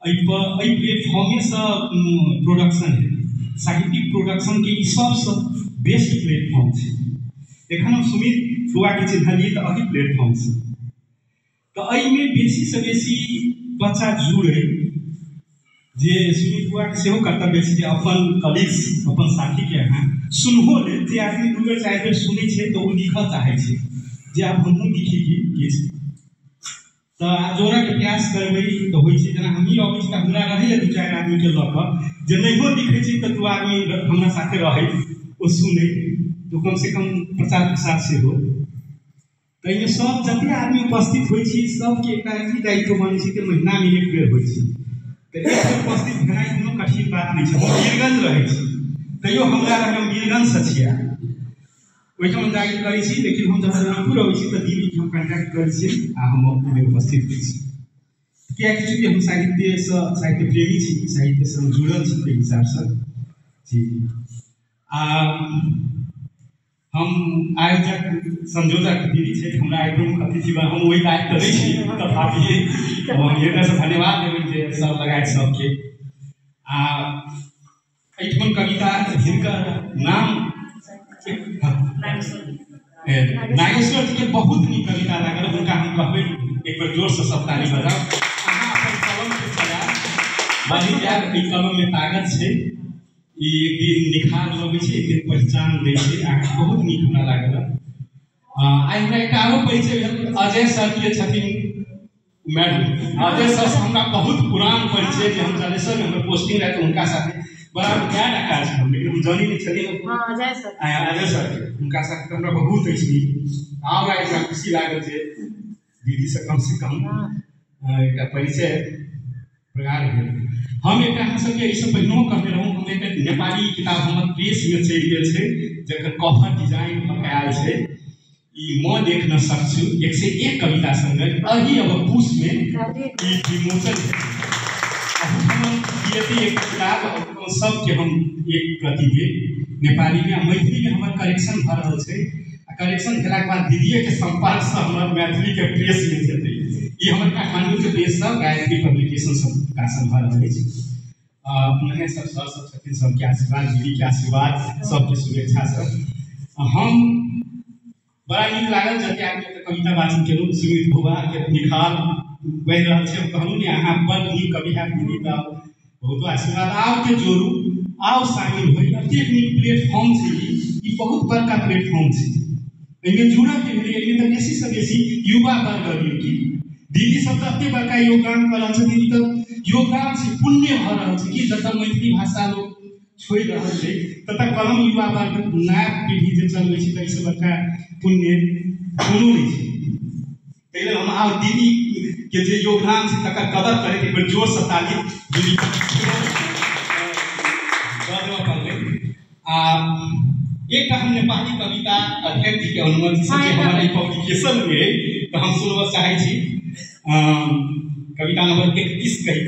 प्लेटफॉर्मे से प्रोडक्शन है साहित्यिक प्रोडक्शन के सबसे बेस्ट प्लेटफॉर्म है। एखन हम सुमित फुआ के चिन्हलिए तो अही प्लेटफॉर्म से तो में बेसी से बेसी बच्चा जुड़े जे सुमित फुआ के सेहो कर्तव्य है अपन कलीग्स अपन साथी के यहाँ सुनहो ले जे आदमी दू बेर चारि बेर सुनै छै तो वो लिखऽ चाहे छै जे आब हमहूँ लिखी कि तो जोड़ा के प्रयास करबे तो होई छै। जेना हमही अबै छी हमरा रहैए दू चारि आदमी के लऽ कऽ जे नहियो लिखै छी तो दू आदमी हमरा साथे रहै ओ सुनै तो कम से कम प्रचार प्रसार से हो। तो सब जते आदमी उपस्थित होई छी सबके एकटा की दायित्व बनै छै कि महीना में एक बेर होई छै तो एक बेर उपस्थित भेनाइ कोनो कठिन बात नहीं छै। हम वीरगंज रहै छी तैयो हमरा हम वीरगंज से छियै ओहिठाम जाके करै छी लेकिन हम जब जनकपुर अबै छी तो दीदी के हम कांटेक्ट करै छी आ हम ओहिमे उपस्थित होइ छी कियाकि चूँकि हम साहित्य प्रेमी छी साहित्य से हम जुड़ल छी ताहि हिसाब से जी। हम आयोजक संयोजक दीदी छै हमरा एकदम अतिथि हम वही दायित्व दै छी तथापि हम हृदय से धन्यवाद देबै जे सब लगायत सबके। एहिठाम कविता हिनकर नाम नागेश्वर जी के बहुत नीक कविता लागल उनका हम कहबै एक बार जोर से सब ताली बजाओ। अहाँ अपन कलम के चला बनी जाए ई कलम में ताकत छै ई एक दिन निखार लगे छै एक दिन पहचान दै छै अहाँ बहुत नीक हमरा लागल। आइ हमरा एकटा आरो परिचय भेल अजय सर के छथिन मैडम अजय सर से हमरा बहुत पुरान परिचय जे हम जलेश्वर में हमर पोस्टिंग रहे तो उनका साथ बड़ा क्या काज हम लेकिन हम जानी नहीं छलिए अजय सर उनका साथ हमरा बहुत अछि हमरा एकटा खुशी लागल जे दीदी से कम एक परिचय प्रकार भेल। हम एक सबके इससे पहिनो कहने रहूँ हम एक नेपाली किताब हमर प्रेस में चलि गेल छै जकर कवर डिजाइन पकायल छै ई म देख न सक्छु 101 कविता संग्रह अही अब पुष में ई विमोचन एक किताब सबके हम एक प्रति दे नेपाली में मैथिली में हमर करेक्शन भ रहा है करेक्शन भेला के बाद दीदी के संपर्क से हमर मैथिली के प्रेस में जेतै ई हमर काठमांडू के प्रेस सब गायत्री पब्लिकेशन सब प्रकाशन भ रहा है। उन्हें सब छथिन सबके आशीर्वाद दीदी के आशीर्वाद सबके शुभेच्छा सब हम बड़ा नीक लागल जते आदमी के कविता वाचन केलहुँ सुमित फुआ के निखार बहि रहल छै कहलहुँ ने अहाँ बड़ नीक कवि है दीदी का बहुत आशीर्वाद आओ के जोड़ू आओ शामिल हो अत्यंत नीक प्लेटफॉर्म छै ई बहुत बड़का प्लेटफॉर्म छै एहिमे जुड़ऽ के लिए तो बेसी से बेसी युवा वर्ग की दीदी सब तो एते बड़का योगदान कर रहल छथिन तो योगदान से पुण्य भ रहल छै कि जतऽ मैथिली भाषा लोग छोड़ि रहल छै ततऽ कलम युवा वर्ग नया पीढ़ी जे चलबै छै तऽ इससे बड़का पुण्य कोनो नहीं छै। ताहि लेल हम आब दीदी के जे योगदान छै तकर कदर करे एक बेर जोर से ताली दीदी एक हम नेपाली कविता अध्यक्ष जी के अनुमति से हमारे पब्लिकेशन में तो हम सुनबा चाहे छी कविता नंबर 31 कही